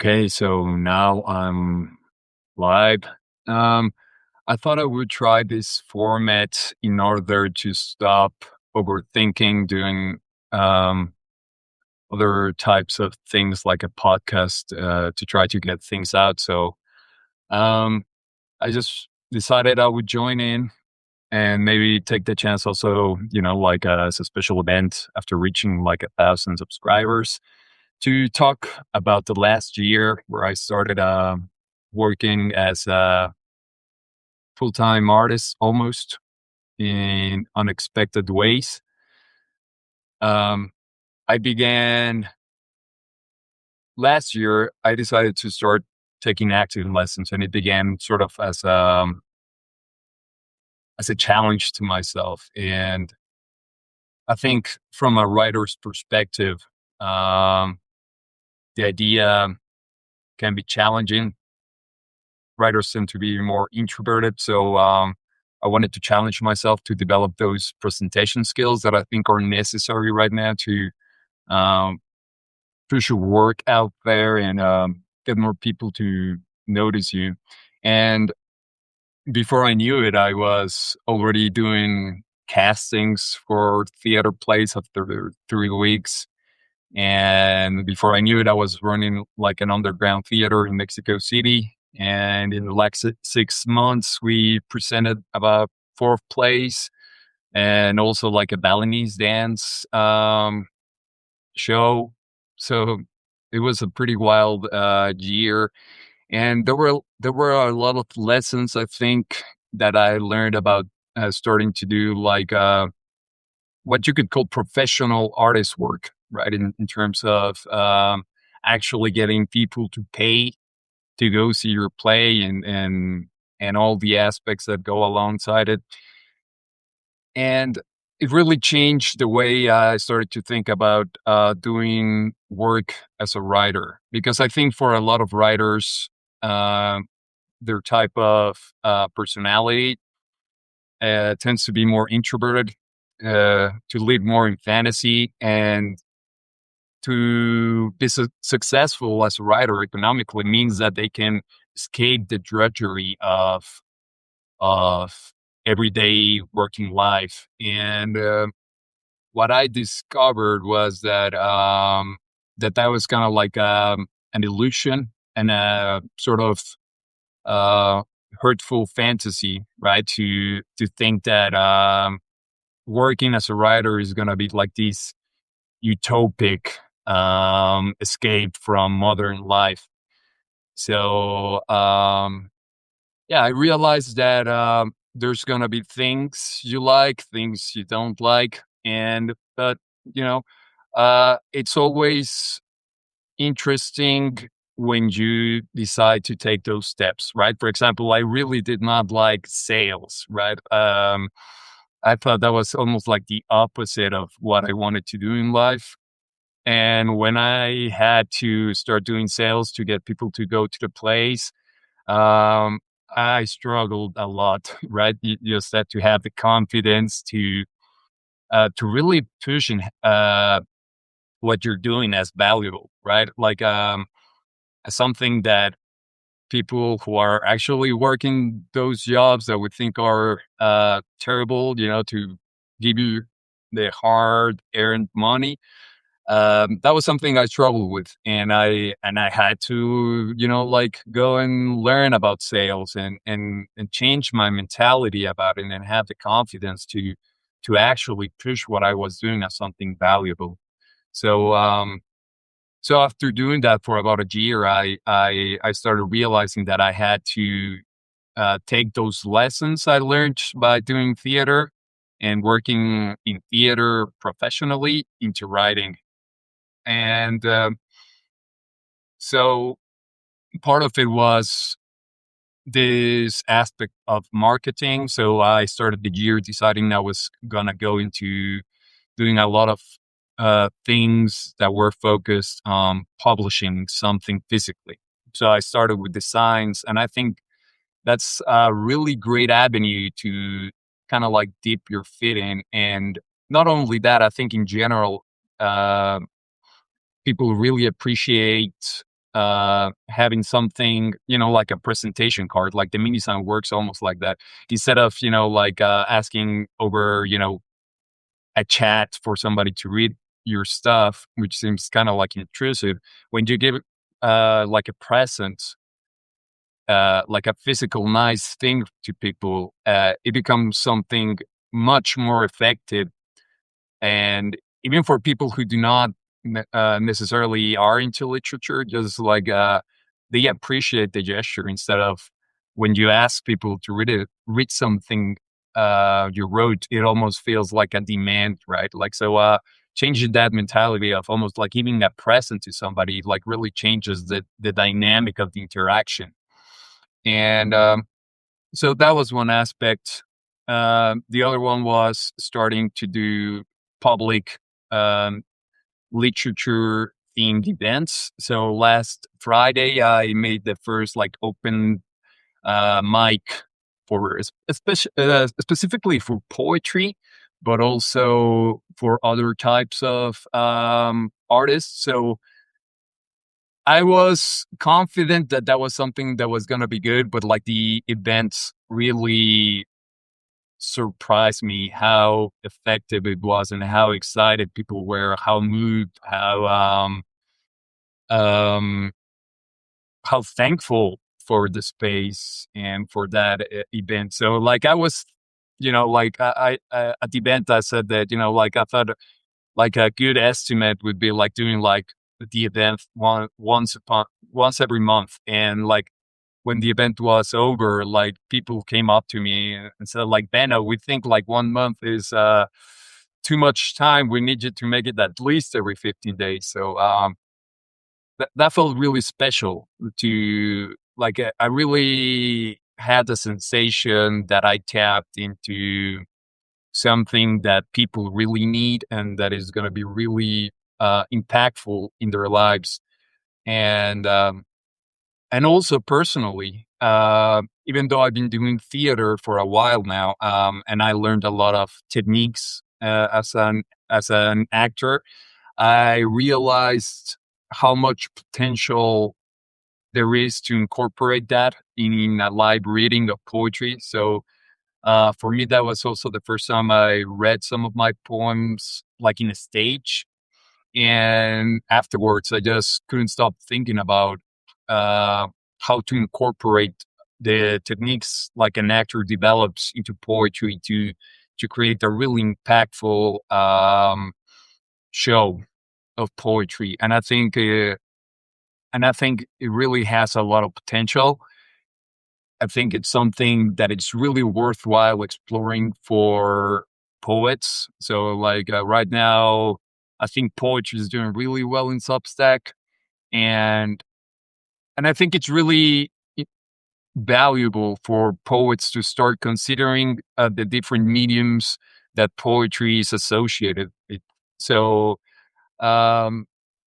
Okay, so now I'm live. Um, I thought I would try this format in order to stop overthinking, doing um, other types of things like a podcast to try to get things out. So um, I just decided I would join in and maybe take the chance also, like as a special event after reaching like 1,000 subscribers to talk about the last year where I started working as a full time artist almost in unexpected ways. Um, I began last year, I decided to start taking acting lessons, and it began sort of as a challenge to myself. And I think from a writer's perspective, um, the idea can be challenging. Writers tend to be more introverted. So I wanted to challenge myself to develop those presentation skills that I think are necessary right now to um, push your work out there and get more people to notice you. And before I knew it, I was already doing castings for theater plays after 3 weeks. And before I knew it, I was running like an underground theater in Mexico City. And in the like 6 months, we presented about 4 plays and also like a Balinese dance show. So it was a pretty wild year, and there were a lot of lessons I think that I learned about starting to do like what you could call professional artist work, right? In terms of actually getting people to pay to go see your play and all the aspects that go alongside it. And it really changed the way I started to think about doing work as a writer, because I think for a lot of writers, uh, their type of personality tends to be more introverted, to live more in fantasy, and to be successful as a writer economically means that they can escape the drudgery of everyday working life. And what I discovered was that that was kind of like an illusion and a sort of uh, hurtful fantasy, right? To think that working as a writer is going to be like this utopic escape from modern life. So yeah, I realized that there's gonna be things you like, things you don't like, and but you know, it's always interesting when you decide to take those steps, right? For example, I really did not like sales, right? I thought that was almost like the opposite of what I wanted to do in life. And when I had to start doing sales to get people to go to the place, um, I struggled a lot, right? You just had to have the confidence to really push and what you're doing as valuable, right? Like as something that people who are actually working those jobs that we think are terrible, to give you the hard earned money. That was something I struggled with, and I had to, like go and learn about sales and change my mentality about it and have the confidence to actually push what I was doing as something valuable. So so after doing that for about a year, I started realizing that I had to take those lessons I learned by doing theater and working in theater professionally into writing. And so part of it was this aspect of marketing. So I started the year deciding I was going to go into doing a lot of things that were focused on publishing something physically. So I started with designs, and I think that's a really great avenue to kind of like dip your feet in. And not only that, I think in general, uh, people really appreciate having something, like a presentation card, like the mini sign works almost like that. Instead of, like asking over, a chat for somebody to read your stuff, which seems kind of like intrusive. When you give like a present, like a physical nice thing to people, it becomes something much more effective. And even for people who do not necessarily are into literature, just like they appreciate the gesture instead of when you ask people to read something you wrote, it almost feels like a demand, right? Like so, changing that mentality of almost like giving a present to somebody, like really changes the dynamic of the interaction. And so that was one aspect. The other one was starting to do public um, literature themed events. So last Friday, I made the first like open mic for specifically for poetry, but also for other types of artists. So I was confident that that was something that was going to be good, but like the events really surprised me how effective it was and how excited people were, how moved, um, how thankful for the space and for that event. So like I was, like at the event I said that, like I thought like a good estimate would be like doing like the event once every month. And like when the event was over, like people came up to me and said like, Benno, we think like 1 month is too much time. We need you to make it at least every 15 days. So that felt really special to like, I really had the sensation that I tapped into something that people really need and that is going to be really impactful in their lives. And also personally, even though I've been doing theater for a while now, and I learned a lot of techniques as an actor, I realized how much potential there is to incorporate that in a live reading of poetry. So for me, that was also the first time I read some of my poems like in a stage. And afterwards, I just couldn't stop thinking about uh, how to incorporate the techniques like an actor develops into poetry to create a really impactful show of poetry. And I think it really has a lot of potential. I think it's something that it's really worthwhile exploring for poets. So, like right now, I think poetry is doing really well in Substack, and and I think it's really valuable for poets to start considering the different mediums that poetry is associated with. So, um,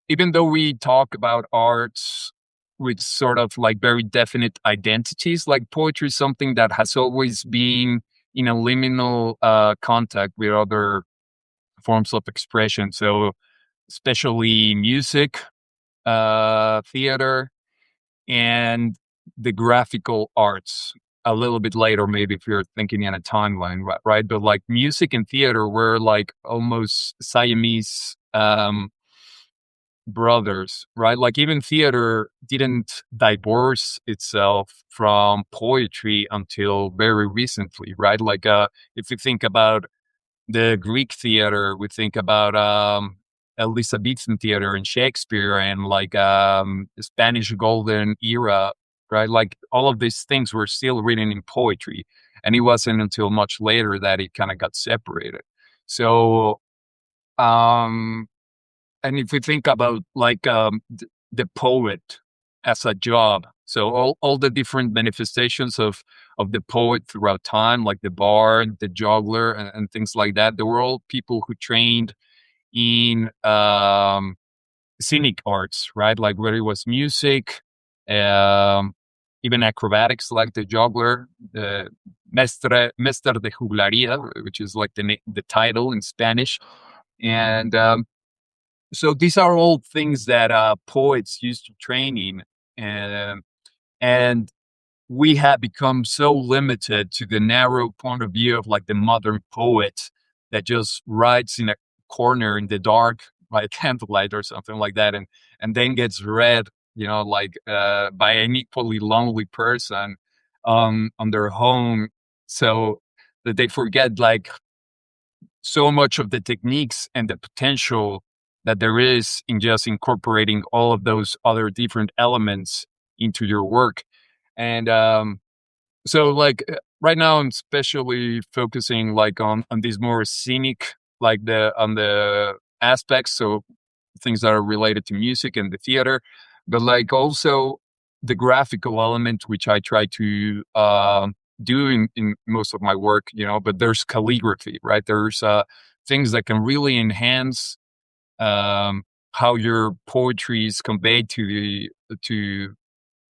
even though we talk about arts with sort of like very definite identities, like poetry is something that has always been in a liminal contact with other forms of expression. So, especially music, theater, and the graphical arts. A little bit later, maybe if you're thinking in a timeline, right? But like music and theater were like almost Siamese brothers, right? Like even theater didn't divorce itself from poetry until very recently, right? Like if you think about the Greek theater, we think about Elizabethan theater and Shakespeare and like the Spanish Golden Era, right? Like all of these things were still written in poetry. And it wasn't until much later that it kind of got separated. So um and if we think about like the poet as a job, so all the different manifestations of the poet throughout time, like the bard, the juggler, and things like that, they were all people who trained in scenic arts, right? Like whether it was music, um, even acrobatics, like the juggler, the mestre de juglaria, which is like the title in Spanish, and So these are all things that poets used to train in, and and we have become so limited to the narrow point of view of like the modern poet that just writes in a corner in the dark by candlelight or something like that, and then gets read, like by an equally lonely person on their home, so that they forget like so much of the techniques and the potential that there is in just incorporating all of those other different elements into your work. And so like right now I'm especially focusing like on these more scenic, like the on the aspects, so things that are related to music and the theater, but like also the graphical element, which I try to do in most of my work, but there's calligraphy, right? There's things that can really enhance um how your poetry is conveyed to to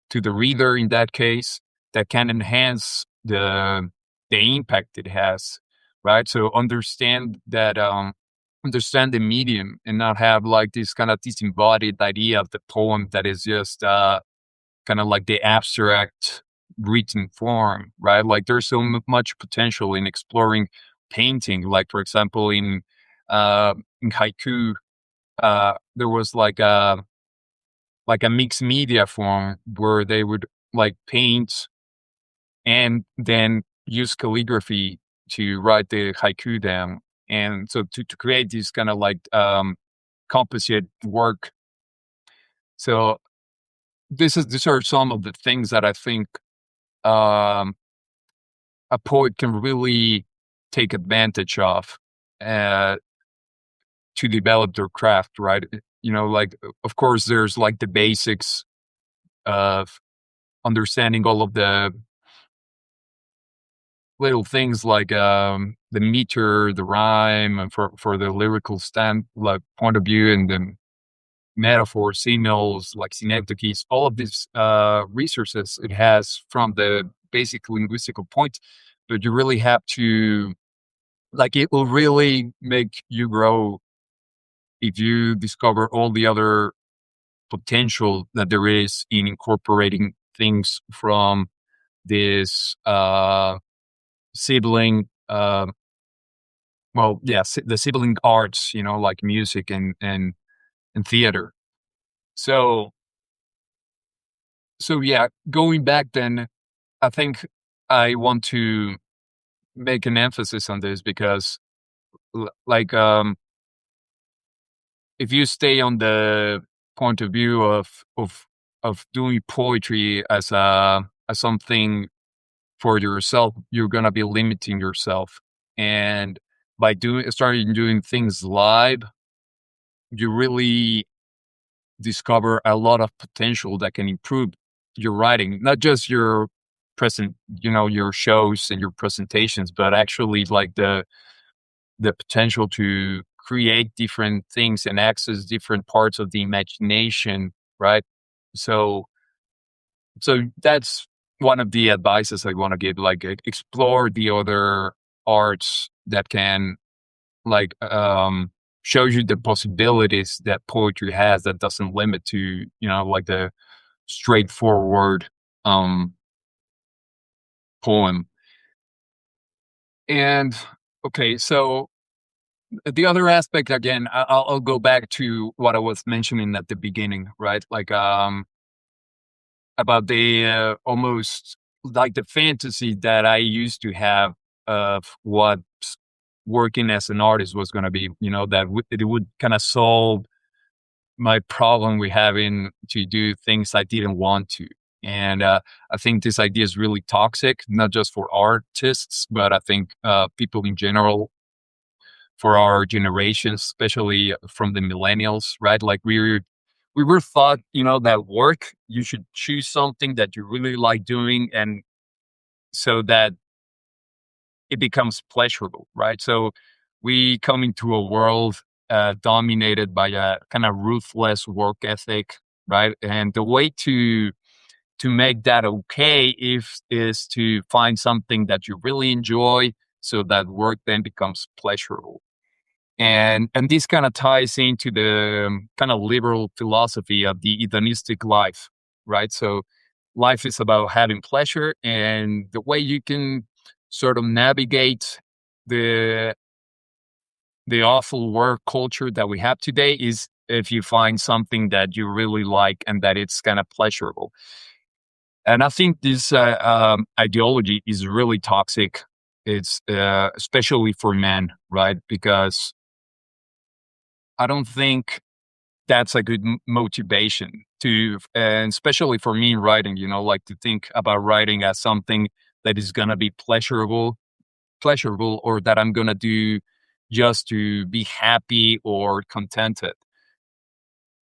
the reader in that case, that can enhance the impact it has, right? So understand the medium and not have like this kind of disembodied idea of the poem that is just kind of like the abstract written form, right? Like there's so much potential in exploring painting. Like for example, in haiku, there was like a mixed media form where they would like paint and then use calligraphy to write the haiku down. And so to create this kind of like composite work. So these are some of the things that I think um, a poet can really take advantage of uh, to develop their craft, right? Like of course there's like the basics of understanding all of the little things like the meter, the rhyme, and for the lyrical stand like point of view, and the metaphors, similes, like synecdoches, all of these resources it has from the basic linguistical point. But you really have to like it will really make you grow if you discover all the other potential that there is in incorporating things from this sibling well, yes, the sibling arts, like music and theater. So so yeah, going back then, I think I want to make an emphasis on this because like if you stay on the point of view of doing poetry as something for yourself, you're gonna be limiting yourself. And by starting doing things live, you really discover a lot of potential that can improve your writing, not just your your shows and your presentations, but actually like the potential to create different things and access different parts of the imagination, right? So, so that's one of the advices I want to give, like explore the other arts that can like show you the possibilities that poetry has that doesn't limit to, like the straightforward um poem. And okay, so the other aspect again, I'll go back to what I was mentioning at the beginning, right? Like about the almost like the fantasy that I used to have of what working as an artist was going to be, that it would kind of solve my problem with having to do things I didn't want to. And I think this idea is really toxic, not just for artists, but I think people in general, for our generations, especially from the millennials, right? Like we were taught, that work, you should choose something that you really like doing, and so that it becomes pleasurable, right? So we come into a world dominated by a kind of ruthless work ethic, right? And the way to make that okay if is to find something that you really enjoy, so that work then becomes pleasurable. And this kind of ties into the kind of liberal philosophy of the hedonistic life, right? So life is about having pleasure, and the way you can sort of navigate the the awful work culture that we have today is if you find something that you really like and that it's kind of pleasurable. And I think this ideology is really toxic. It's especially for men, right? Because I don't think that's a good motivation to, and especially for me writing, like to think about writing as something that is going to be pleasurable, or that I'm going to do just to be happy or contented.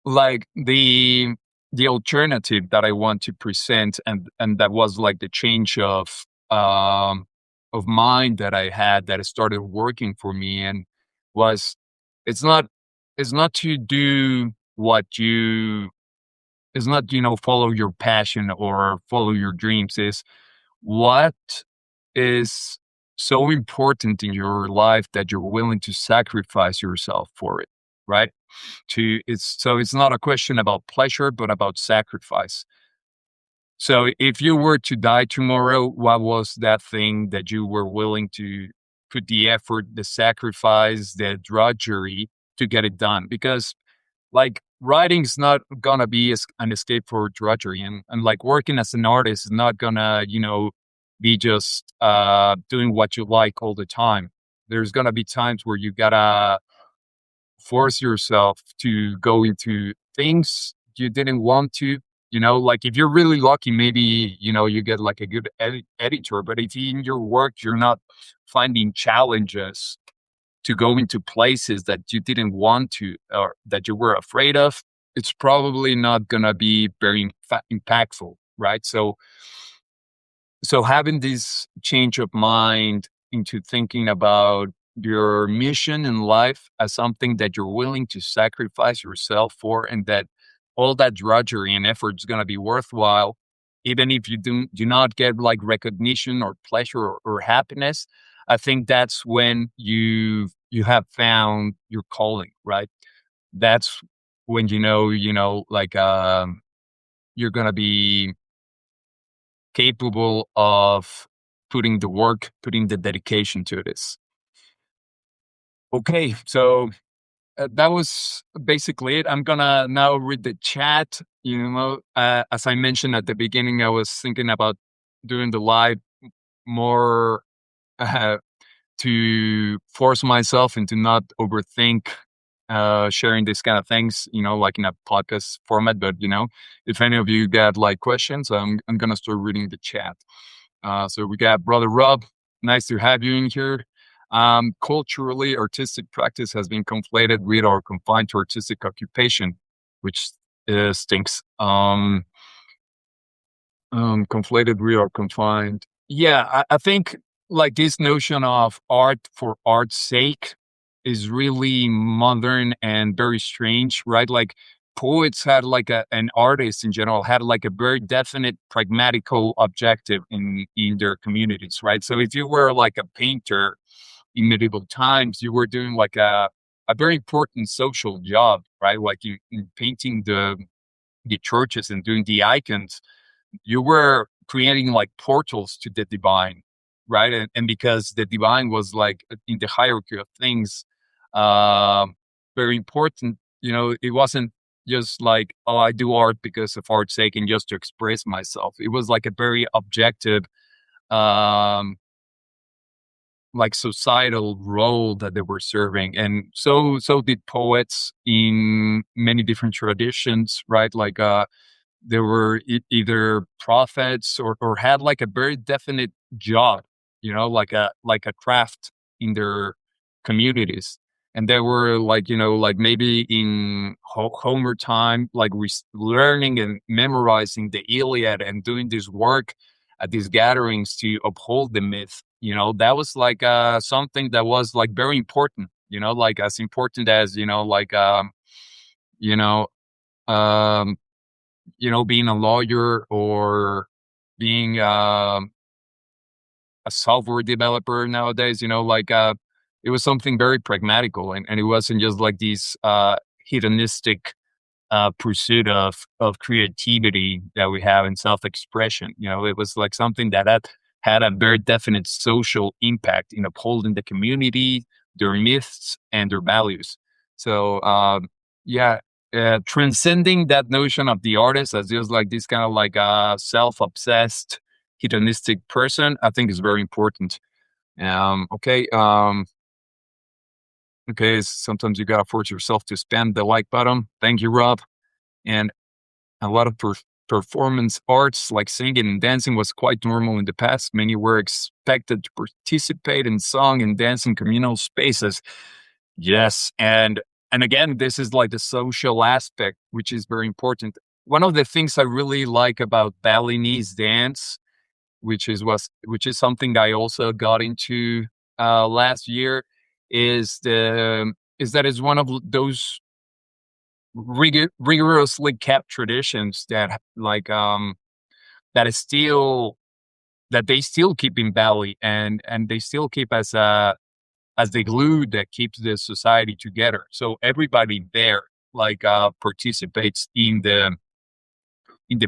Like the alternative that I want to present, and that was like the change of mind that I had, that started working for me, and was it's not it's not to do what you it's not, follow your passion or follow your dreams. Is what is so important in your life that you're willing to sacrifice yourself for it, right? It's not a question about pleasure, but about sacrifice. So if you were to die tomorrow, what was that thing that you were willing to put the effort, the sacrifice, the drudgery to get it done? Because like writing's not gonna be an escape for drudgery, and like working as an artist is not gonna, be just doing what you like all the time. There's gonna be times where you gotta force yourself to go into things you didn't want to. Like if you're really lucky, maybe you get like a good editor. But if in your work you're not finding challenges to go into places that you didn't want to, or that you were afraid of, it's probably not going to be very impactful, right? So having this change of mind into thinking about your mission in life as something that you're willing to sacrifice yourself for, and that all that drudgery and effort is going to be worthwhile, even if you do not get like recognition or pleasure or happiness. I think that's when you have found your calling, right? That's when like you're going to be capable of putting the work, putting the dedication to this. Okay, so that was basically it. I'm gonna now read the chat. As I mentioned at the beginning, I was thinking about doing the live more uh, to force myself and to not overthink sharing these kind of things, like in a podcast format. But if any of you got like questions, I'm gonna start reading the chat. So we got Brother Rob. Nice to have you in here. Culturally, artistic practice has been conflated with or confined to artistic occupation, which stinks. Conflated with or confined. Yeah, I think like this notion of art for art's sake is really modern and very strange, right? Like poets had like an artist in general had like a very definite pragmatical objective in their communities, right? So if you were like a painter in medieval times, you were doing like a very important social job, right? Like in painting the churches and doing the icons, you were creating like portals to the divine, right? And because the divine was like in the hierarchy of things, um, very important. It wasn't just like, oh, I do art because of art's sake and just to express myself. It was like a very objective, um, like societal role that they were serving. And so did poets in many different traditions, right? Like there were either prophets or had like a very definite job, like a craft in their communities. And they were like, like maybe in Homer time, like learning and memorizing the Iliad and doing this work at these gatherings to uphold the myth. That was like something that was like very important, like as important as, like, you know, um, being a lawyer or being a software developer nowadays, like it was something very pragmatical, and it wasn't just like these hedonistic pursuit of creativity that we have in self expression. It was like something that had a very definite social impact in upholding the community, their myths, and their values. So yeah, transcending that notion of the artist as just like this kind of like self obsessed hedonistic person, I think is very important. Okay. Okay. Sometimes you gotta force yourself to spam the like button. Thank you, Rob. And a lot of performance arts like singing and dancing was quite normal in the past. Many were expected to participate in song and dancing communal spaces. Yes, and again, this is like the social aspect, which is very important. One of the things I really like about Balinese dance, which is something I also got into last year, is that it's one of those rigorously kept traditions that that is still that they still keep in Bali, and they still keep as the glue that keeps the society together. So everybody there participates in the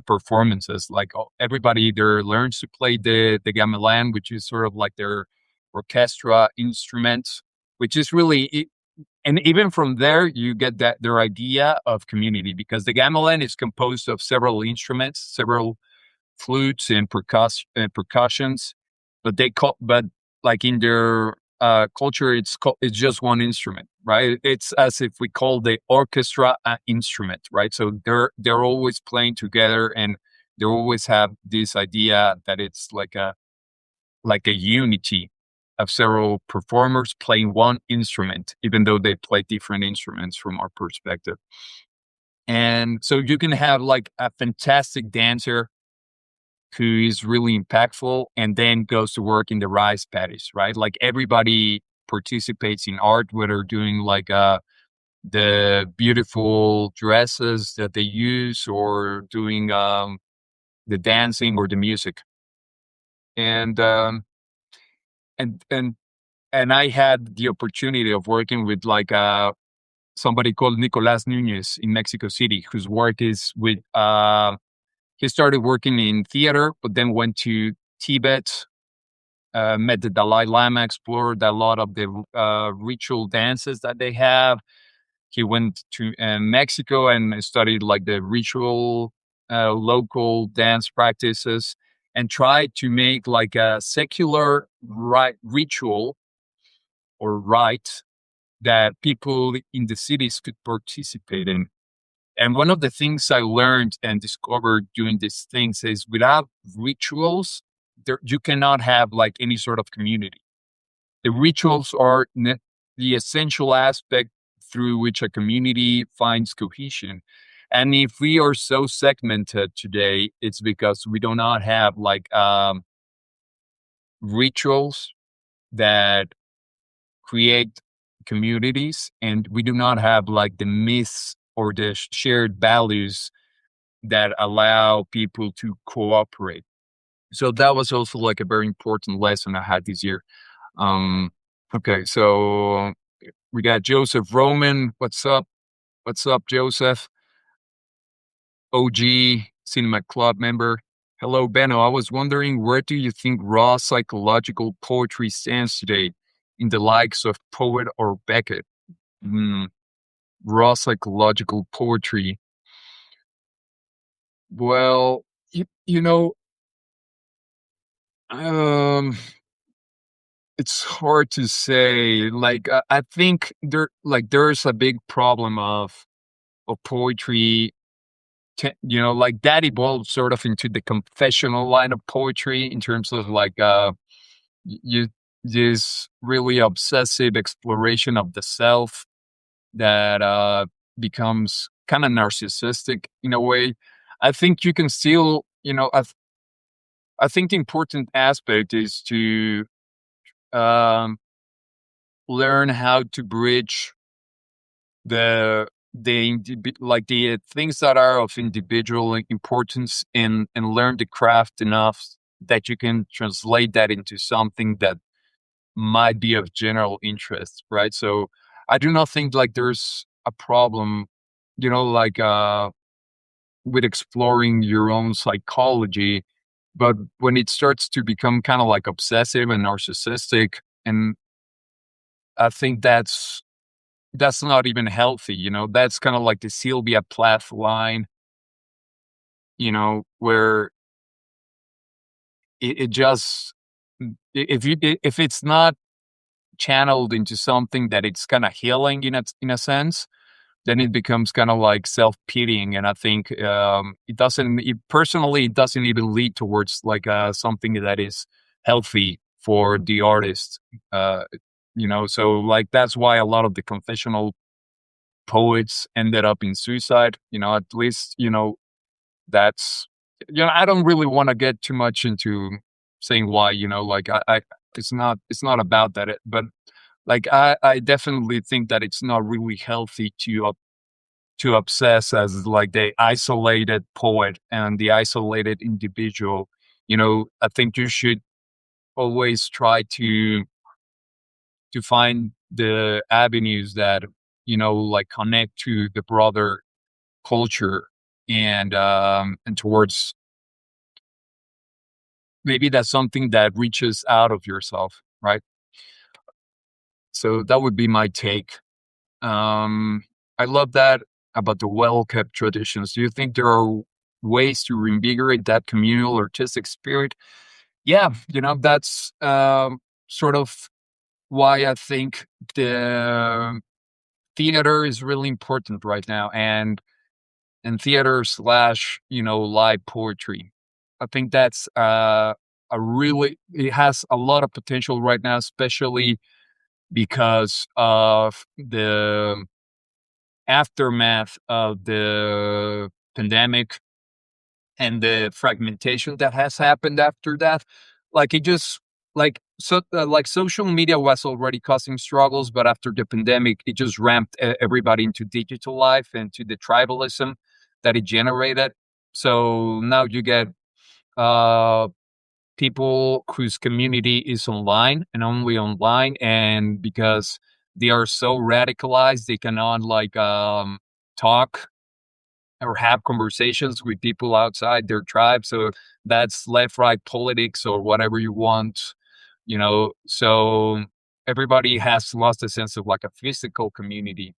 performances. Like everybody either learns to play the gamelan, which is sort of like their orchestra instrument, which is really, and even from there you get that their idea of community, because the gamelan is composed of several instruments, several flutes and percussions, but like in their culture, it's just one instrument, right? It's as if we call the orchestra an instrument, right? So they're always playing together, and they always have this idea that it's like a unity of several performers playing one instrument, even though they play different instruments from our perspective. And so you can have like a fantastic dancer who is really impactful and then goes to work in the rice paddies, right? Like everybody participates in art, whether doing the beautiful dresses that they use, or doing the dancing or the music. And and and and I had the opportunity of working with somebody called Nicolas Nunez in Mexico City, whose work is with he started working in theater, but then went to Tibet, met the Dalai Lama, explored a lot of the ritual dances that they have. He went to Mexico and studied like the ritual local dance practices, and tried to make like a secular ritual or rite that people in the cities could participate in. And one of the things I learned and discovered doing these things is without rituals, you cannot have like any sort of community. The rituals are the essential aspect through which a community finds cohesion. And if we are so segmented today, it's because we do not have rituals that create communities, and we do not have like the myths or the shared values that allow people to cooperate. So that was also like a very important lesson I had this year. Um, okay, so we got Joseph Roman. What's up? What's up, Joseph? OG Cinema Club member. Hello, Benno. I was wondering, where do you think raw psychological poetry stands today in the likes of Poet or Beckett? Hmm, raw psychological poetry. Well, you know, um, it's hard to say. Like, I think there's a big problem of poetry. Like that evolved sort of into the confessional line of poetry in terms of you this really obsessive exploration of the self that becomes kind of narcissistic in a way. I think you can still, I think the important aspect is to um, learn how to bridge like the things that are of individual importance, and learn the craft enough that you can translate that into something that might be of general interest, right? So I do not think like there's a problem, like with exploring your own psychology, but when it starts to become kind of like obsessive and narcissistic, and I think that's not even healthy, that's kind of like the Sylvia Plath line, where it just if it's not channeled into something that it's kind of healing in a sense, then it becomes kind of like self-pitying. And I think personally, it doesn't even lead towards like something that is healthy for the artist. uh so like that's why a lot of the confessional poets ended up in suicide, at least, that's, I don't really want to get too much into saying why, like I it's not about that, but like I definitely think that it's not really healthy to obsess as like the isolated poet and the isolated individual. I think you should always try to find the avenues that, like connect to the broader culture, and towards maybe that's something that reaches out of yourself, right? So that would be my take. I love that about the well-kept traditions. Do you think there are ways to reinvigorate that communal artistic spirit? Yeah, that's sort of why I think the theater is really important right now, and theater slash, live poetry. I think that's it has a lot of potential right now, especially because of the aftermath of the pandemic and the fragmentation that has happened after that. Like it just like social media was already causing struggles, but after the pandemic, it just ramped everybody into digital life and to the tribalism that it generated. So now you get uh, people whose community is online and only online, and because they are so radicalized, they cannot like talk or have conversations with people outside their tribe. So that's left right politics or whatever you want, so everybody has lost a sense of like a physical community.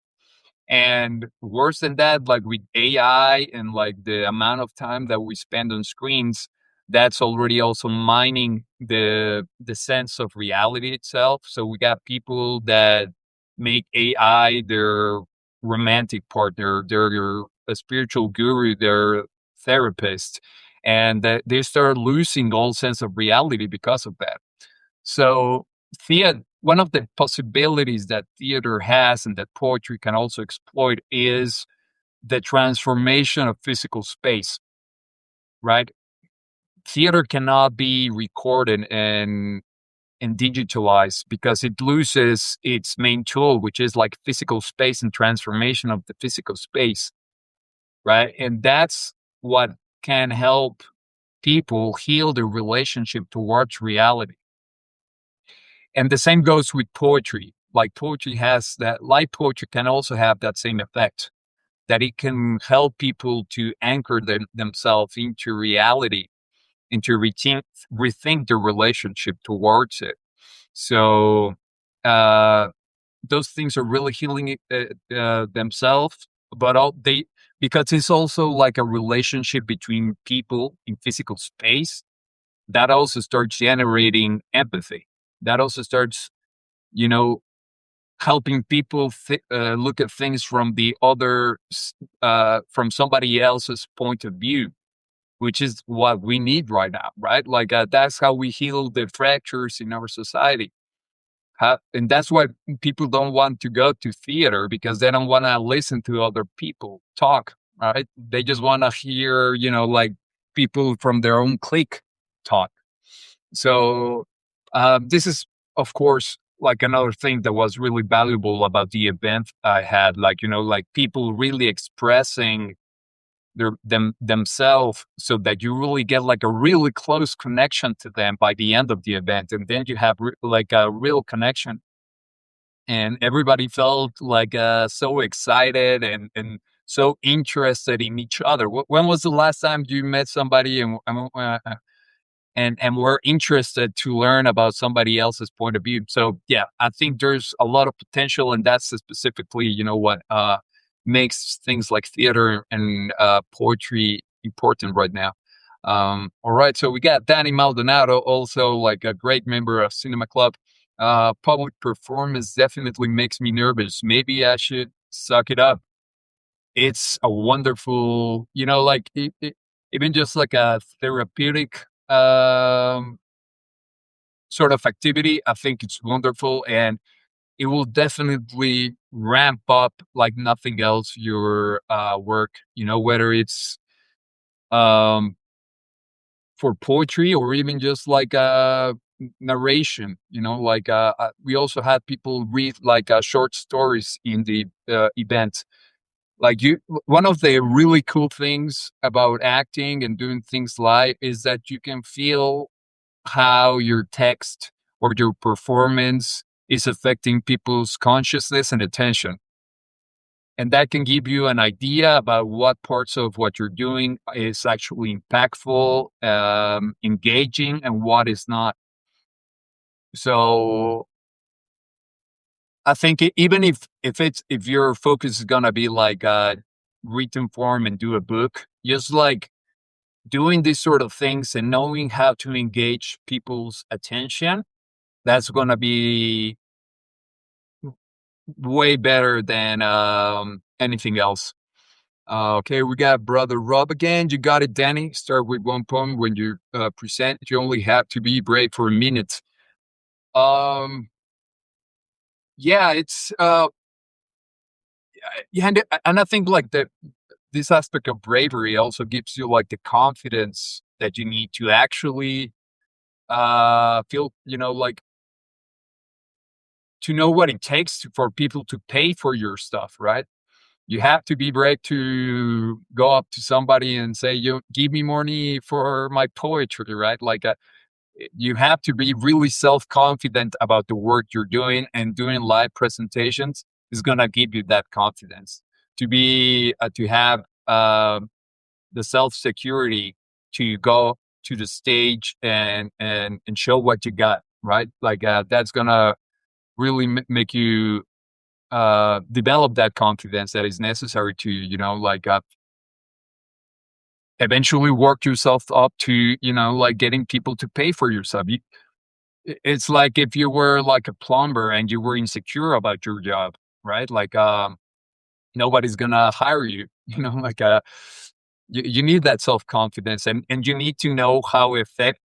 And worse than that, like with AI and like the amount of time that we spend on screens, that's already also mining the sense of reality itself. So we got people that make AI their romantic partner, their a spiritual guru, their therapist, and that they start losing all sense of reality because of that. So theater, one of the possibilities that theater has and that poetry can also exploit is the transformation of physical space, right? Theater cannot be recorded and digitalized because it loses its main tool, which is like physical space and transformation of the physical space, right? And that's what can help people heal their relationship towards reality. And the same goes with poetry. Like poetry has that, light poetry can also have that same effect, that it can help people to anchor themselves into reality and to rethink their relationship towards it. So uh, those things are really healing themselves, but because it's also like a relationship between people in physical space that also starts generating empathy. That also starts, you know, helping people look at things from from somebody else's point of view, which is what we need right now, right? Like that's how we heal the fractures in our society. And that's why people don't want to go to theater, because they don't want to listen to other people talk, right? They just want to hear, like people from their own clique talk. So this is, of course, like another thing that was really valuable about the event I had, like, like people really expressing themselves, so that you really get like a really close connection to them by the end of the event, and then you have like a real connection, and everybody felt like so excited and so interested in each other. When was the last time you met somebody and we're interested to learn about somebody else's point of view? So yeah, I think there's a lot of potential, and that's specifically, what makes things like theater and poetry important right now. All right, so we got Danny Maldonado, also like a great member of Cinema Club. Public performance definitely makes me nervous. Maybe I should suck it up. It's a wonderful, like even just like a therapeutic sort of activity. I think it's wonderful, and it will definitely ramp up like nothing else your work. Whether it's um, for poetry or even just like narration. Like we also had people read like short stories in the event. Like one of the really cool things about acting and doing things live is that you can feel how your text or your performance is affecting people's consciousness and attention. And that can give you an idea about what parts of what you're doing is actually impactful, engaging, and what is not. So I think even if your focus is gonna be like written form and do a book, just like doing these sort of things and knowing how to engage people's attention, that's gonna be way better than anything else. Okay, we got Brother Rob again. You got it, Danny. Start with one poem when you present. You only have to be brave for a minute. Um, yeah, it's yeah, and I think like this aspect of bravery also gives you like the confidence that you need to actually feel, like to know what it takes for people to pay for your stuff, right? You have to be brave to go up to somebody and say, "You give me money for my poetry," right? Like you have to be really self-confident about the work you're doing, and doing live presentations is gonna give you that confidence to have the self-security to go to the stage and show what you got, right? Like that's gonna really make you develop that confidence that is necessary to, like eventually work yourself up to, like getting people to pay for your stuff. It's like if you were like a plumber and you were insecure about your job, right? Like nobody's gonna hire you. Like you need that self-confidence, and you need to know how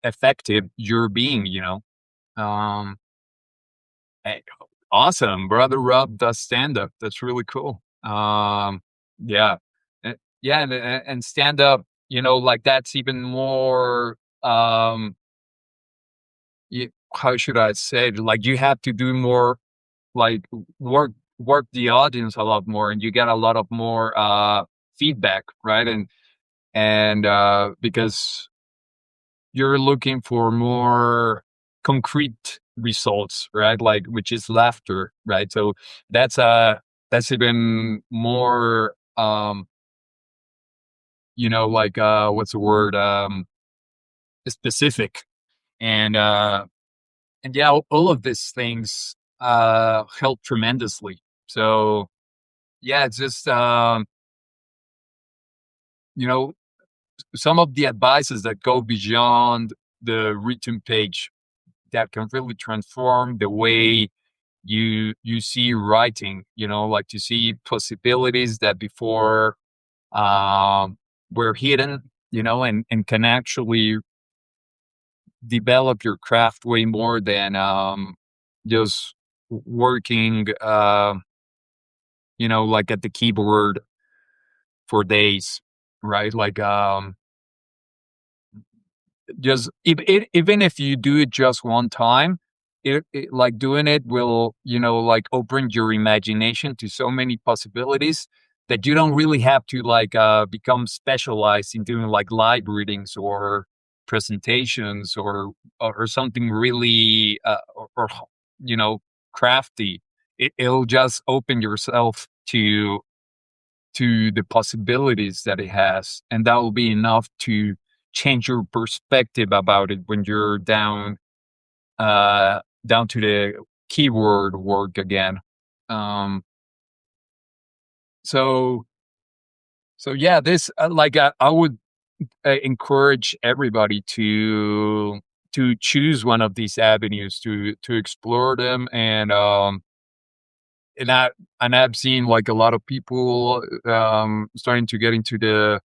effective you're being. Um, eh, awesome, brother Rob does stand up. That's really cool. Yeah. Yeah, and stand up, like that's even more how should I say it? Like you have to do more, like work the audience a lot more, and you get a lot of more feedback, right? And because you're looking for more concrete results, right? Like which is laughter, right? So that's that's even more like what's the word, specific, and yeah, all of these things help tremendously. So yeah, it's just you know some of the advices that go beyond the written page, that can really transform the way you see writing. Like to see possibilities that before um were hidden, and can actually develop your craft way more than just working like at the keyboard for days, right? Like just even if you do it just one time, like doing it will, like open your imagination to so many possibilities that you don't really have to like become specialized in doing like live readings or presentations or something really or you know crafty. It'll just open yourself to the possibilities that it has, and that will be enough to change your perspective about it when you're down to the keyword work again. um so so yeah, this like I would encourage everybody to choose one of these avenues to explore them. And I and I've seen like a lot of people starting to get into the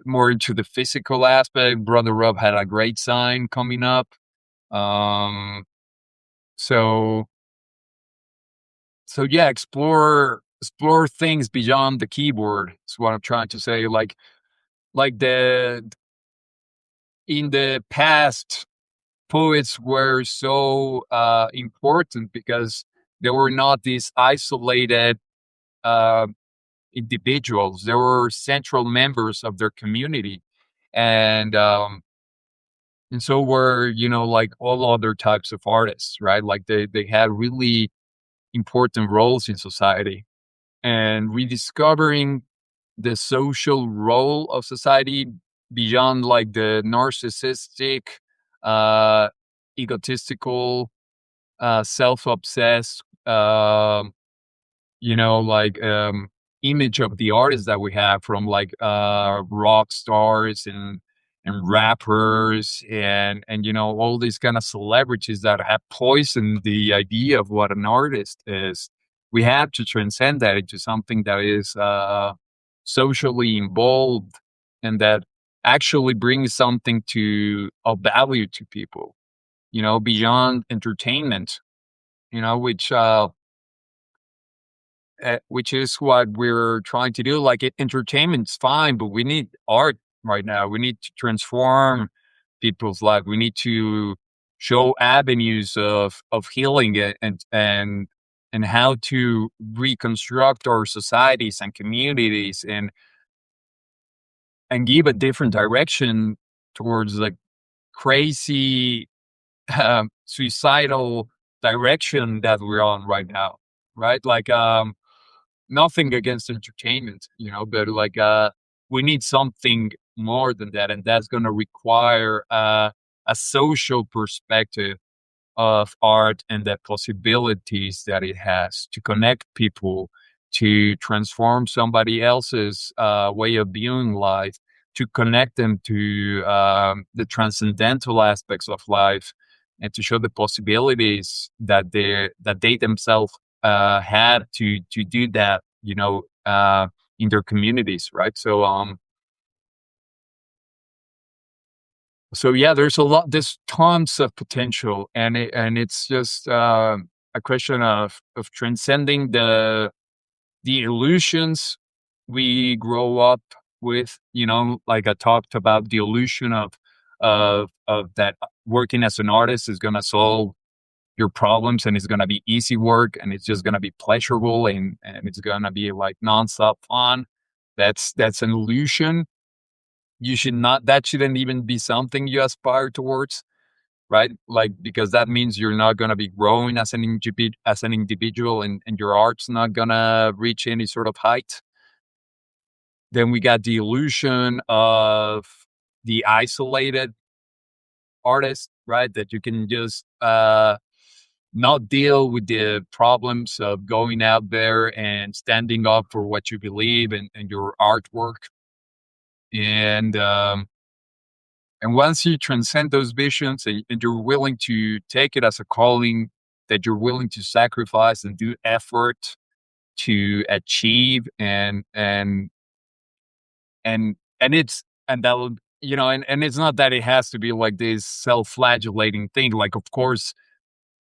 more into the physical aspect. Brother Rob had a great sign coming up. Um, so so yeah, explore things beyond the keyboard. Is what I'm trying to say. Like the in the past, poets were so important because they were not these isolated uh, individuals. They were central members of their community, and and so were like all other types of artists, right? Like they had really important roles in society, and rediscovering the social role of society beyond like the narcissistic, uh, egotistical, self-obsessed, like image of the artists that we have from like rock stars and rappers and all these kind of celebrities that have poisoned the idea of what an artist is. We have to transcend that into something that is socially involved and that actually brings something to of value to people, beyond entertainment, which which is what we're trying to do. Like entertainment's fine, but we need art right now. We need to transform people's life. We need to show avenues of healing it and how to reconstruct our societies and communities and give a different direction towards like crazy suicidal direction that we're on right now, right? Like nothing against entertainment, but like we need something more than that, and that's going to require a social perspective of art and the possibilities that it has to connect people, to transform somebody else's way of viewing life, to connect them to the transcendental aspects of life, and to show the possibilities that they themselves had to do that, in their communities, right? So yeah, there's tons of potential, and it's just a question of transcending the illusions we grow up with. Like I talked about the illusion of that working as an artist is going to solve your problems, and it's going to be easy work, and it's just going to be pleasurable, and it's going to be like nonstop fun. That's an illusion. You should not That shouldn't even be something you aspire towards, right? Like, because that means you're not going to be growing as an individual, and your art's not going to reach any sort of height. Then we got the illusion of the isolated artist, right? That you can just not deal with the problems of going out there and standing up for what you believe and your artwork. And once you transcend those visions, and you're willing to take it as a calling, that you're willing to sacrifice and do effort to achieve, and that'll, and it's not that it has to be like this self-flagellating thing. Like, of course,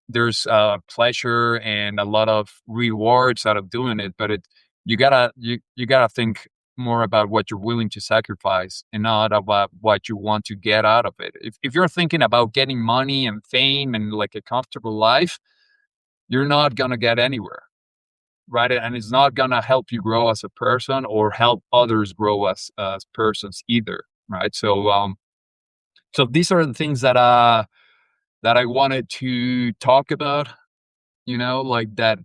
there's pleasure and a lot of rewards out of doing it, but you gotta think more about what you're willing to sacrifice and not about what you want to get out of it. If you're thinking about getting money and fame and like a comfortable life, you're not gonna get anywhere. right? And it's not gonna help you grow as a person or help others grow as persons either, right? So these are the things that I wanted to talk about, like that,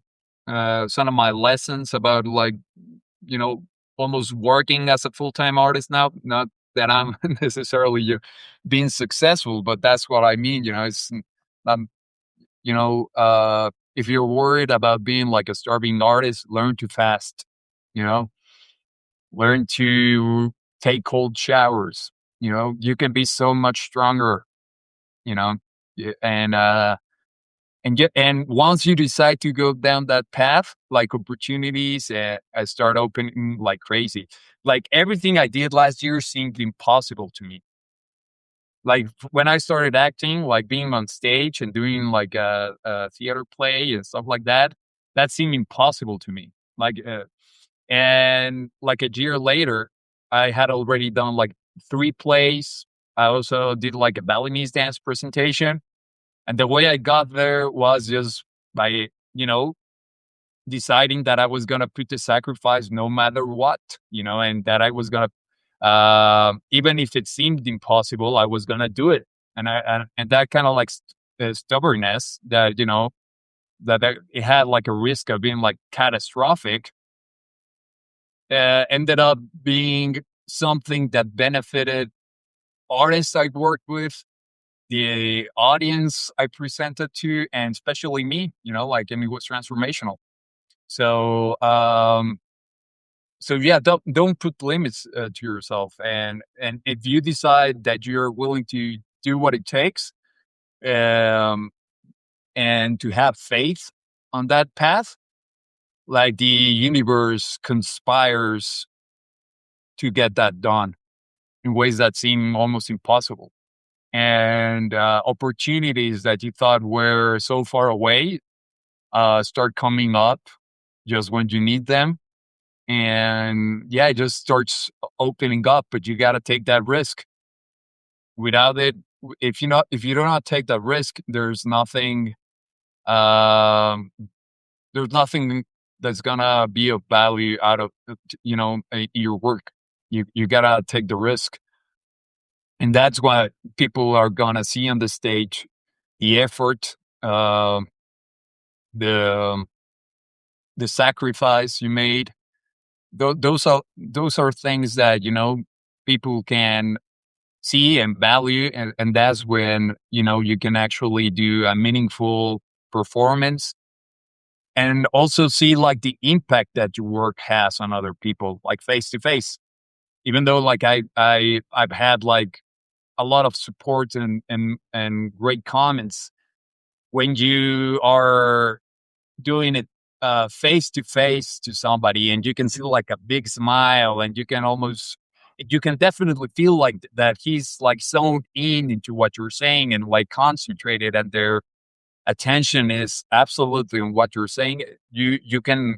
some of my lessons about, like, you know, almost working as a full-time artist now. Not that I'm necessarily being successful, but that's what I mean. It's um, if you're worried about being like a starving artist, learn to fast. You know, learn to take cold showers. You can be so much stronger. You know, Y- and once you decide to go down that path, like opportunities start opening like crazy. Like everything I did last year seemed impossible to me. Like when I started acting, like being on stage and doing like a theater play and stuff like that, that seemed impossible to me. And like a year later, I had already done like 3 plays. I also did like a Balinese dance presentation, and the way I got there was just by, you know, deciding that I was going to put the sacrifice no matter what, and that I was going to, even if it seemed impossible, I was going to do it. And that kind of like stubbornness that, it had like a risk of being like catastrophic, ended up being something that benefited artists I worked with, the audience I presented to, and especially me. Like, I mean, it was transformational. So, yeah, don't put limits to yourself, and if you decide that you're willing to do what it takes, um, and to have faith on that path, like the universe conspires to get that done in ways that seem almost impossible. And opportunities that you thought were so far away start coming up just when you need them. And yeah, it just starts opening up, but you got to take that risk. Without it, if you do not take that risk, um, there's nothing that's gonna be of value out of your work. You gotta take the risk, and that's what people are gonna see on the stage: the effort, um, the the sacrifice you made. Those are things that people can see and value, and that's when you can actually do a meaningful performance, and also see like the impact that your work has on other people, like face to face. Even though like I've had like a lot of support and great comments, when you are doing it face to face to somebody, and you can see like a big smile, and you can definitely feel like that he's like zoned in into what you're saying and like concentrated, and their attention is absolutely on what you're saying. You can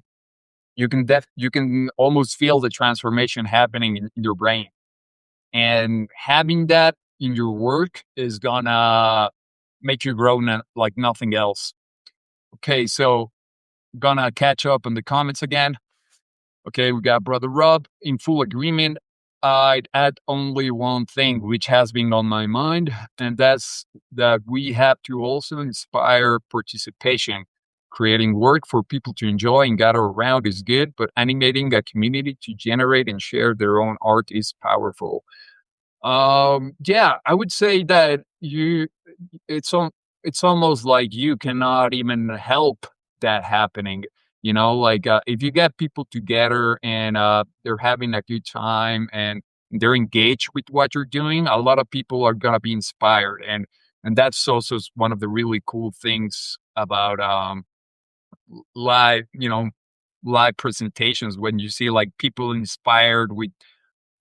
almost feel the transformation happening in your brain, and having that in your work is gonna make you grow like nothing else. Okay, so gonna catch up in the comments again. Okay, we got Brother Rob in full agreement. I'd add only one thing which has been on my mind, and that's that we have to also inspire participation. Creating work for people to enjoy and gather around is good, but animating a community to generate and share their own art is powerful. Yeah, I would say that it's it's almost like you cannot even help that happening. Like if you get people together and they're having a good time and they're engaged with what you're doing, a lot of people are gonna be inspired, and that's also one of the really cool things about live, live presentations, when you see like people inspired with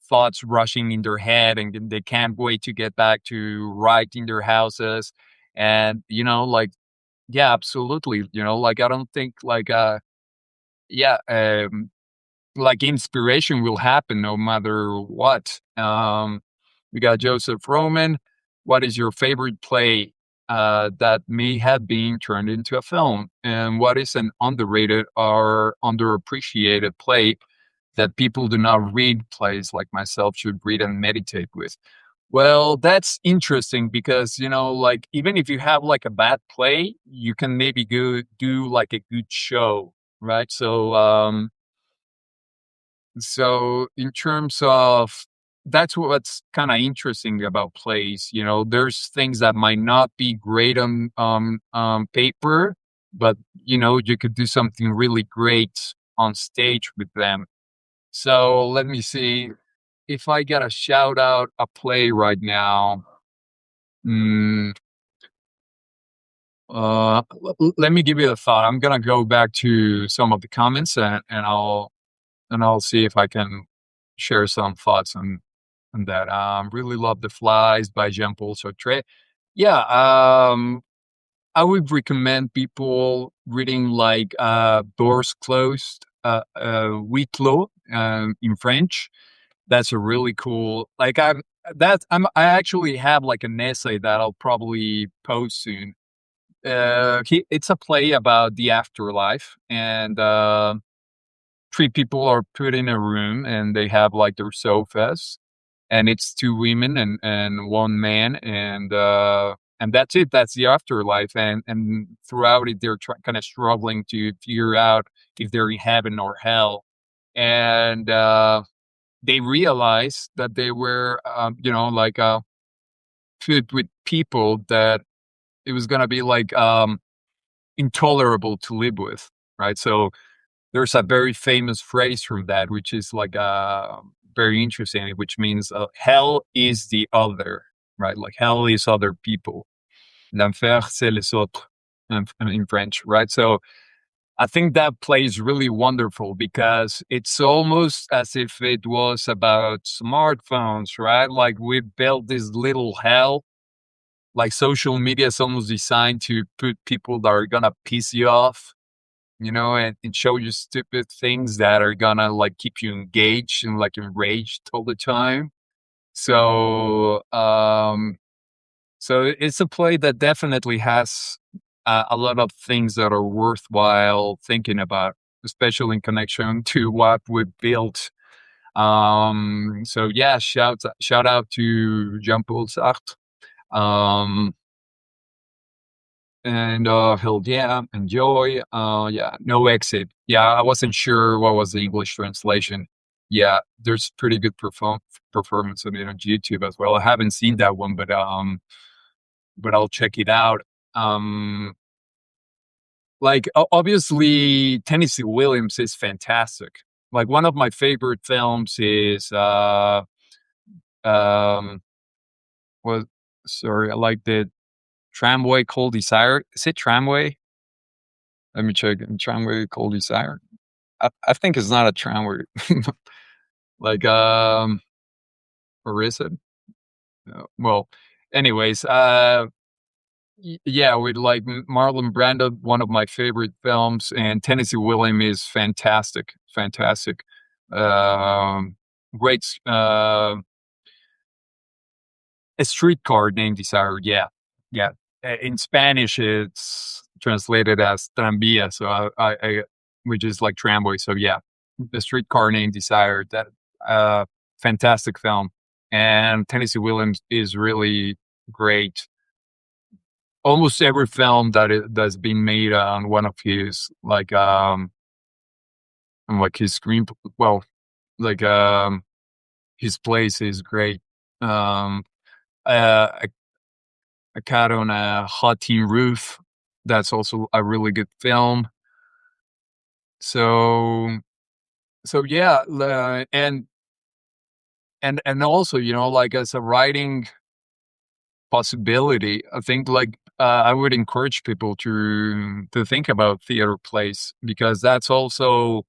thoughts rushing in their head, and they can't wait to get back to write in their houses. And like, yeah, absolutely, like I don't think like yeah like inspiration will happen no matter what. We got Joseph Roman. What is your favorite play? that may have been turned into a film, and what is an underrated or underappreciated play that people do not read plays like myself should read and meditate with. Well, that's interesting because, like, even if you have like a bad play, you can maybe go do like a good show, right? So in terms of that's what's kind of interesting about plays. There's things that might not be great on paper, but you could do something really great on stage with them. So let me see if I get a shout out a play right now. Mm, Let me give you a thought. I'm gonna go back to some of the comments and I'll see if I can share some thoughts on that. Really love The Flies by Jean-Paul Sartre. Yeah, I would recommend people reading like Doors Closed, Huis Clos in French. That's a really cool. Like I actually have like an essay that I'll probably post soon. It's a play about the afterlife, and three people are put in a room, and they have like their sofas, and it's two women and one man, and that's it. That's the afterlife, and throughout it, they're kind of struggling to figure out if they're in heaven or hell, and they realize that they were, like put with people that it was gonna be like intolerable to live with, right? So there's a very famous phrase from that, which is like very interesting, which means hell is the other, right? Like hell is other people. L'enfer, c'est les autres in French, right? So I think that plays really wonderful because it's almost as if it was about smartphones, right? Like we built this little hell. Like social media is almost designed to put people that are gonna piss you off, and show you stupid things that are gonna like keep you engaged and like enraged all the time. So, so it's a play that definitely has a lot of things that are worthwhile thinking about, especially in connection to what we built. So yeah, shout out to Jean-Paul Sartre. Um, and hell yeah, enjoy. Yeah, no exit. Yeah, I wasn't sure what was the English translation. Yeah, there's pretty good performance of it on YouTube as well. I haven't seen that one, but I'll check it out. Um, like obviously Tennessee Williams is fantastic. Like one of my favorite films is um was sorry, I like the Tramway Cold Desire. Is it Tramway? Let me check. Tramway Cold Desire. I think it's not a tramway. Like or is it? Well, anyways, yeah, with like Marlon Brando, one of my favorite films, and Tennessee Williams is fantastic, fantastic. Um, great. A streetcar named Desire. Yeah, yeah. In Spanish, it's translated as tranvía, so which is like tramway. So yeah, the streetcar named Desire. That uh, fantastic film, and Tennessee Williams is really great. Almost every film that's been made on one of his like his screen, well, like his plays is great. Um, uh, A Cat on a Hot Tin Roof. That's also a really good film. So yeah, and also like as a writing possibility, I think like I would encourage people to think about theater plays because that's also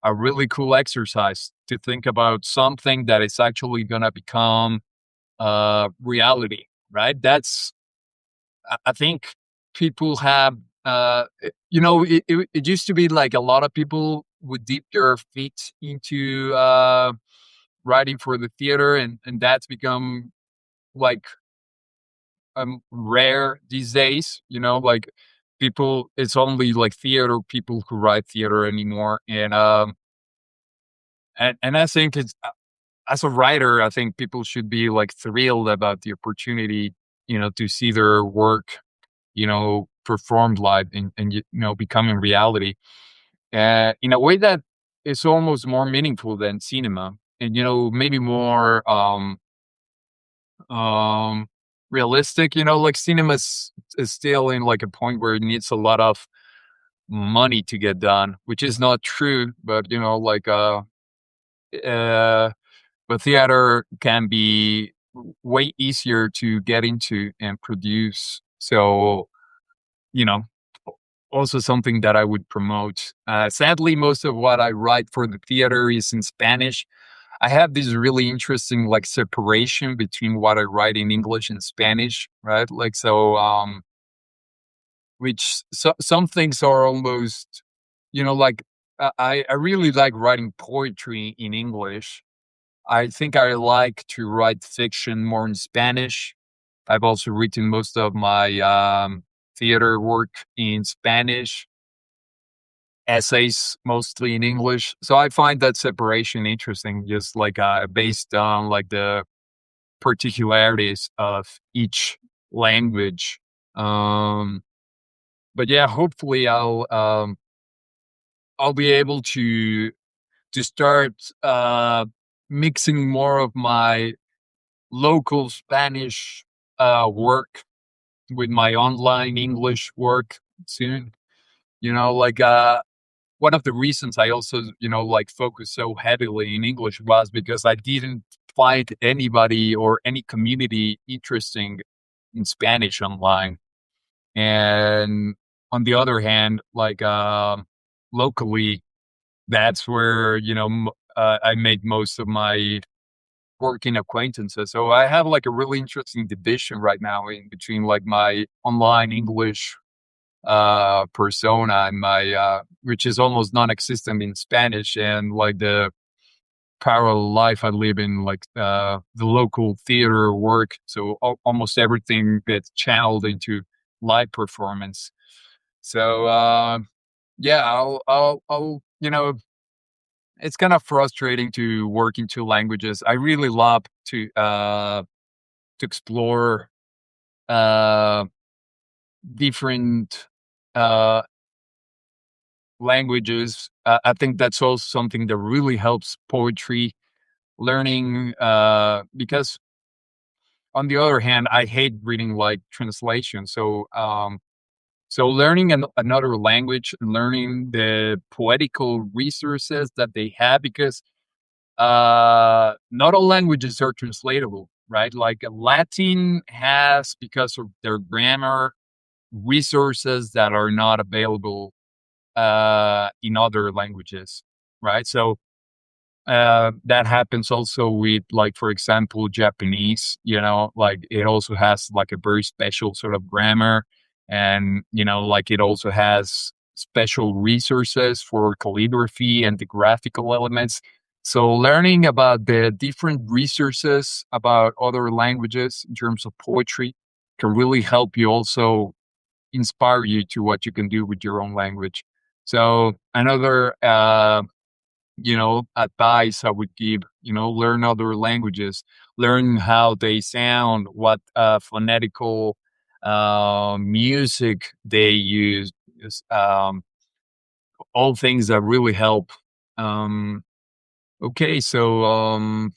a really cool exercise to think about something that is actually gonna become reality, right? I think people have, it used to be like a lot of people would dip their feet into writing for the theater, and that's become like rare these days. Like people, it's only like theater people who write theater anymore, and I think it's as a writer, I think people should be like thrilled about the opportunity, to see their work, performed live and becoming reality, in a way that is almost more meaningful than cinema, and maybe more um realistic. Like cinema is still in like a point where it needs a lot of money to get done, which is not true, but like uh but theater can be way easier to get into and produce. So, you know, also something that I would promote. Sadly, most of what I write for the theater is in Spanish. I have this really interesting like separation between what I write in English and Spanish, right? Like so, some things are almost, like I really like writing poetry in English. I think I like to write fiction more in Spanish. I've also written most of my theater work in Spanish, essays mostly in English. So I find that separation interesting, just like based on like the particularities of each language. Um, but yeah, hopefully I'll be able to start mixing more of my local Spanish work with my online English work soon. Like one of the reasons I also, like focus so heavily in English was because I didn't find anybody or any community interesting in Spanish online. And on the other hand, like locally, that's where, I made most of my working acquaintances. So I have like a really interesting division right now in between like my online English persona and my which is almost non-existent in Spanish, and like the parallel life I live in, like the local theater work. So almost everything gets channeled into live performance. So yeah, I'll it's kind of frustrating to work in two languages. I really love to explore uh, different uh, languages. I think that's also something that really helps poetry learning. Because on the other hand, I hate reading like translation. So learning another language, learning the poetical resources that they have, because not all languages are translatable, right? Like Latin has, because of their grammar, resources that are not available in other languages, right? So that happens also with, like, for example, Japanese. Like it also has like a very special sort of grammar, and like it also has special resources for calligraphy and the graphical elements. So learning about the different resources about other languages in terms of poetry can really help you also inspire you to what you can do with your own language. So another advice I would give, learn other languages, learn how they sound, what phonetical music they use, is, all things that really help. Um, okay, so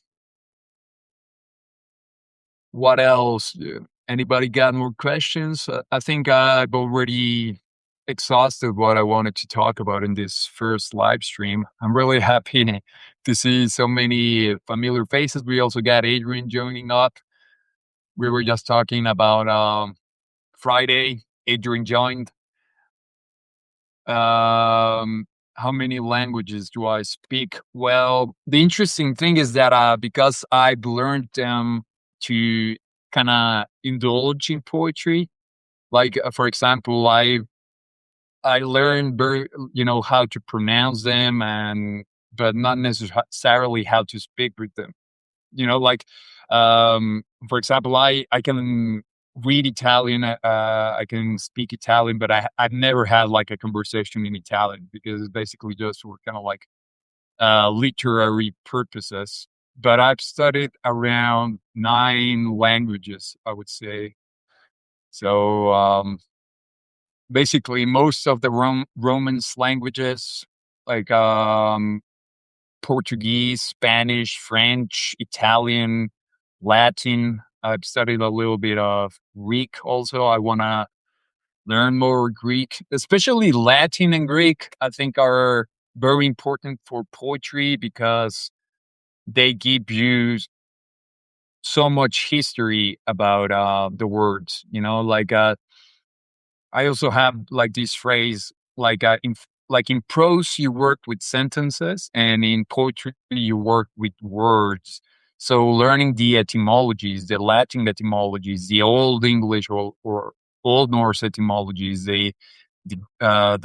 what else? Anybody got more questions? I think I've already exhausted what I wanted to talk about in this first live stream. I'm really happy to see so many familiar faces. We also got Adrian joining up. We were just talking about Friday. Adrian joined. Um, how many languages do I speak? Well, the interesting thing is that because I've learned them to kind of indulge in poetry. Like for example, I learned how to pronounce them, and but not necessarily how to speak with them. Like for example, I can. read Italian. I can speak Italian, but I've never had like a conversation in Italian because it's basically just for kind of like literary purposes. But I've studied around 9 languages, I would say. So basically, most of the Romance languages, like Portuguese, Spanish, French, Italian, Latin. I've studied a little bit of Greek also. I want to learn more Greek, especially Latin and Greek, I think are very important for poetry because they give you so much history about the words, like I also have like this phrase, like like in prose you work with sentences, and in poetry you work with words. So learning the etymologies, the Latin etymologies, the Old English or Old Norse etymologies, the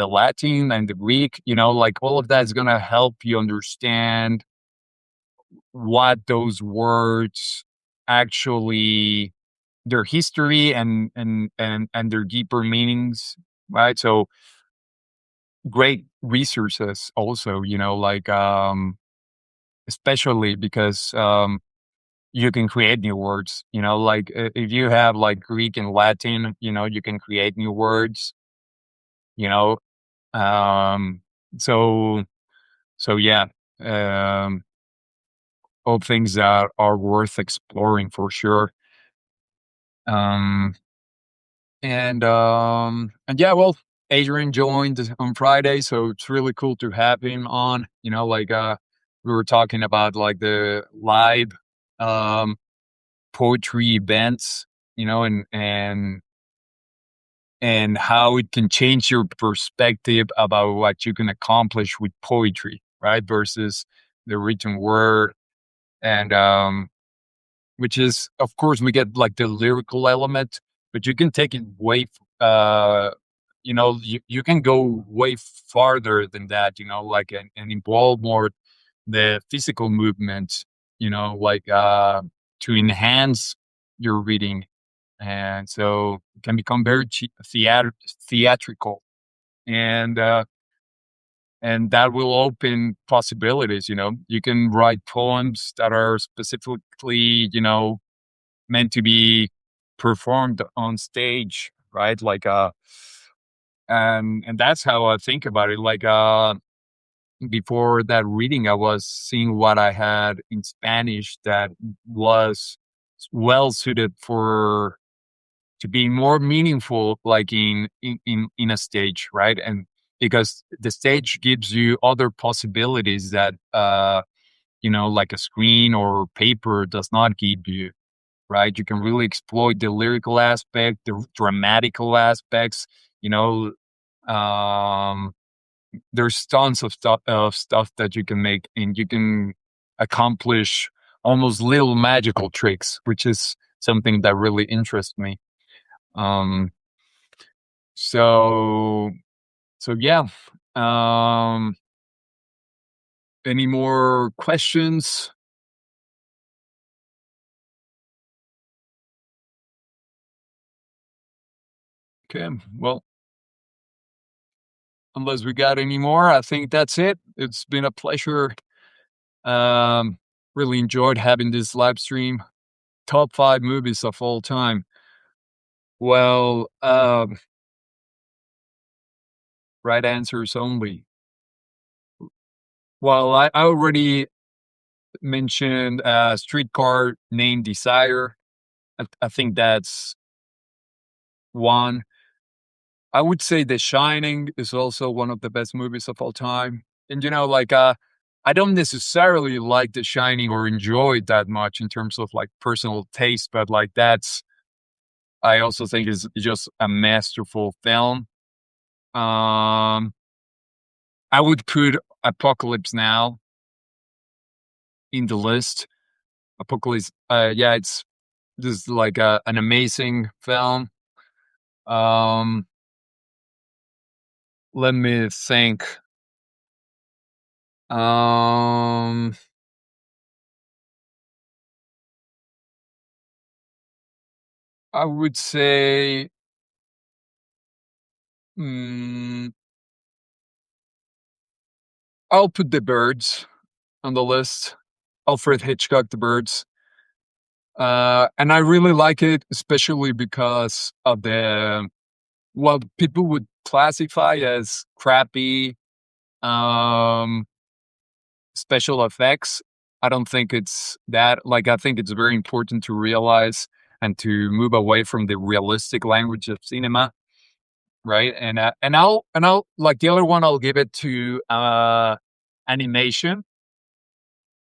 Latin and the Greek, like all of that is gonna help you understand what those words actually, their history and their deeper meanings, right? So great resources also, like especially because you can create new words, like if you have like Greek and Latin, you can create new words, you know um so yeah, um all things that are worth exploring for sure. um and yeah, well, Adrian joined on Friday, so it's really cool to have him on. Like we were talking about like the live um poetry events, and how it can change your perspective about what you can accomplish with poetry, right? Versus the written word. And which is, of course, we get like the lyrical element, but you can take it you can go way farther than that, like and involve more the physical movement, like to enhance your reading. And so it can become very theatrical, and that will open possibilities. You can write poems that are specifically, meant to be performed on stage, right? Like and that's how I think about it. Like before that reading, I was seeing what I had in Spanish that was well suited for to be more meaningful, like in a stage, right? And because the stage gives you other possibilities that like a screen or paper does not give you, right? You can really exploit the lyrical aspect, the dramatical aspects. You know, um, there's tons of stuff that you can make, and you can accomplish almost little magical tricks, which is something that really interests me. Um, so yeah. Um, any more questions? Okay. Well, unless we got any more, I think that's it. It's been a pleasure. Um, really enjoyed having this live stream. Top 5 movies of all time. Well, right answers only. Well, I already mentioned Streetcar Named Desire. I think that's one. I would say The Shining is also one of the best movies of all time. And like I don't necessarily like The Shining or enjoy it that much in terms of like personal taste, but like that's I also think is just a masterful film. Um I would put Apocalypse Now in the list. Apocalypse yeah, it's just like an amazing film. Um Let me think. Um I would say, mm, I'll put The Birds on the list. Alfred Hitchcock, The Birds. And I really like it, especially because of the what people would classify as crappy um, special effects. I don't think it's that. Like, I think it's very important to realize and to move away from the realistic language of cinema, right? And I'll like the other one. I'll give it to animation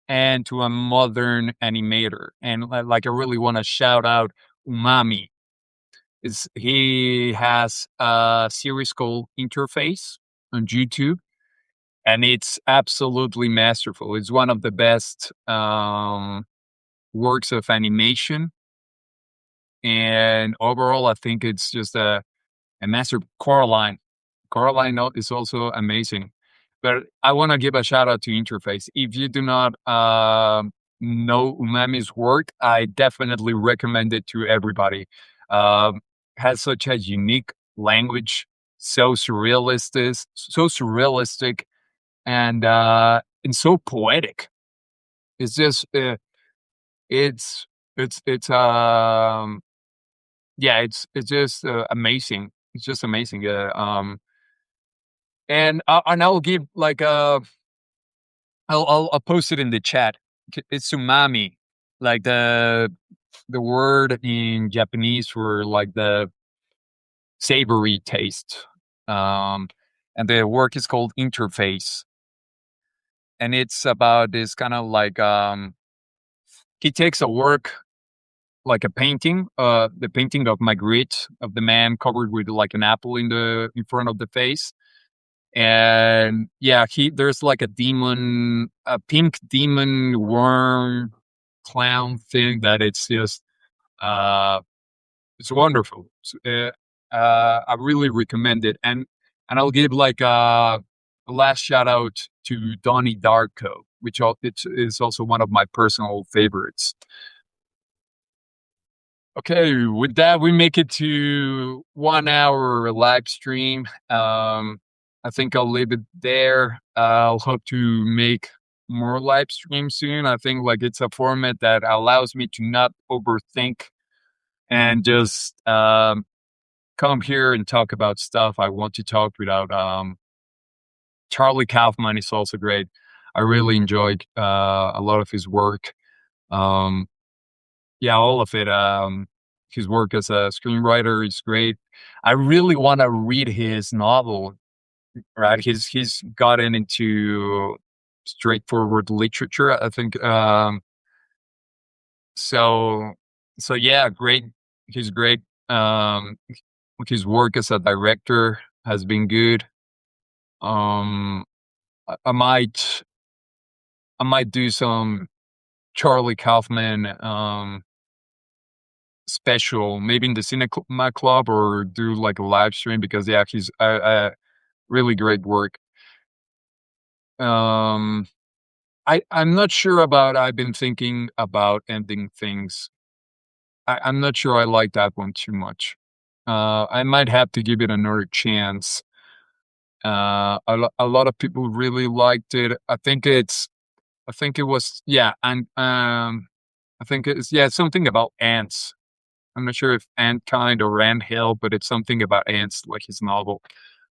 and to a modern animator. And like, I really want to shout out Umami. Is he has a series called Interface on YouTube, and it's absolutely masterful. It's one of the best works of animation, and overall, I think it's just a master. Coraline is also amazing. But I want to give a shout out to Interface. If you do not know Umami's work, I definitely recommend it to everybody. Um, has such a unique language, so surrealistic, and so poetic. It's just it's it's yeah, it's just amazing. It's just amazing. And I'll give like I'll post it in the chat. It's umami, like the word in Japanese for like the savory taste. Um, and the work is called Interface, and it's about this kind of like he takes a work like a painting, the painting of Magritte of the man covered with like an apple in front of the face. And yeah, he there's like a pink demon worm clown thing that it's just uh it's wonderful. I really recommend it. And I'll give like a last shout out to Donnie Darko, which it is also one of my personal favorites. Okay, with that, we make it to 1 hour live stream. I think I'll leave it there. I'll hope to make more live streams soon. I think like it's a format that allows me to not overthink and just come here and talk about stuff I want to talk without. Charlie Kaufman is also great. I really enjoyed a lot of his work. Um, Yeah, all of it. His work as a screenwriter is great. I really want to read his novel. Right, he's gotten into straightforward literature. I think. So so yeah, great. He's great. Um, his work as a director has been good. Um, I might do some Charlie Kaufman special, maybe in the cinema club, or do like a live stream because yeah, he's really great work. Um, I'm not sure about. I've been thinking about ending things. I'm not sure I like that one too much. I might have to give it another chance. A lot of people really liked it. I think it was yeah, and I think it's yeah something about ants. I'm not sure if Antkind or Anthill, but it's something about ants, like his novel.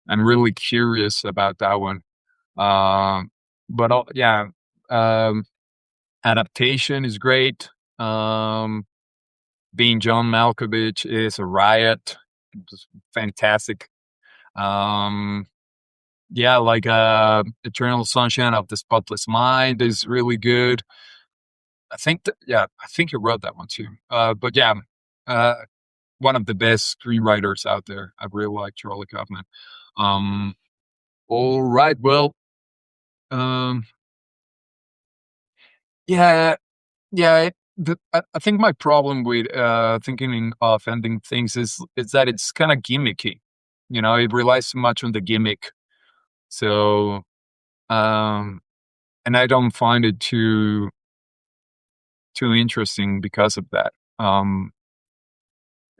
I'm really curious about that one. Um, but yeah, um, adaptation is great. Um, being John Malkovich is a riot. It's fantastic. Um, yeah, like Eternal Sunshine of the Spotless Mind is really good. I think he wrote that one too. But yeah, uh, one of the best screenwriters out there. I really like Charlie Kaufman. Um, all right, well, um, yeah, yeah. I think my problem with thinking of ending things is that it's kind of gimmicky. You know, it relies so much on the gimmick. So, um, and I don't find it too interesting because of that.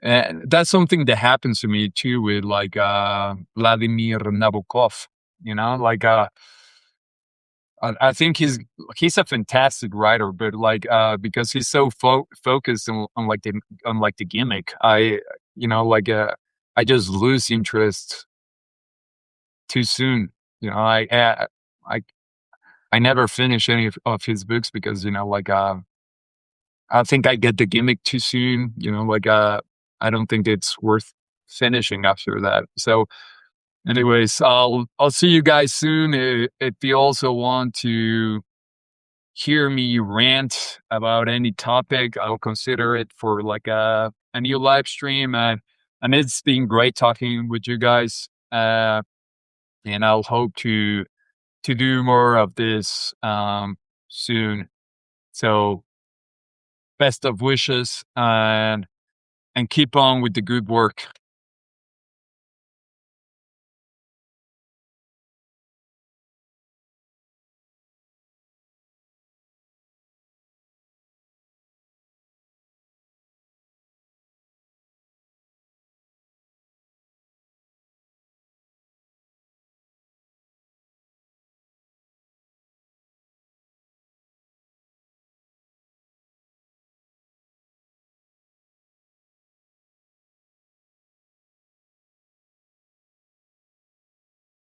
And that's something that happens to me too with like Vladimir Nabokov. Like I think he's a fantastic writer, but like because he's so focused on like the gimmick, like I just lose interest too soon. You know, I I never finish any of his books because like I think I get the gimmick too soon. Like I don't think it's worth finishing after that. So, anyways, I'll see you guys soon. If you also want to hear me rant about any topic, I'll consider it for like a new live stream. And it's been great talking with you guys. And I'll hope to do more of this soon. So best of wishes and keep on with the good work.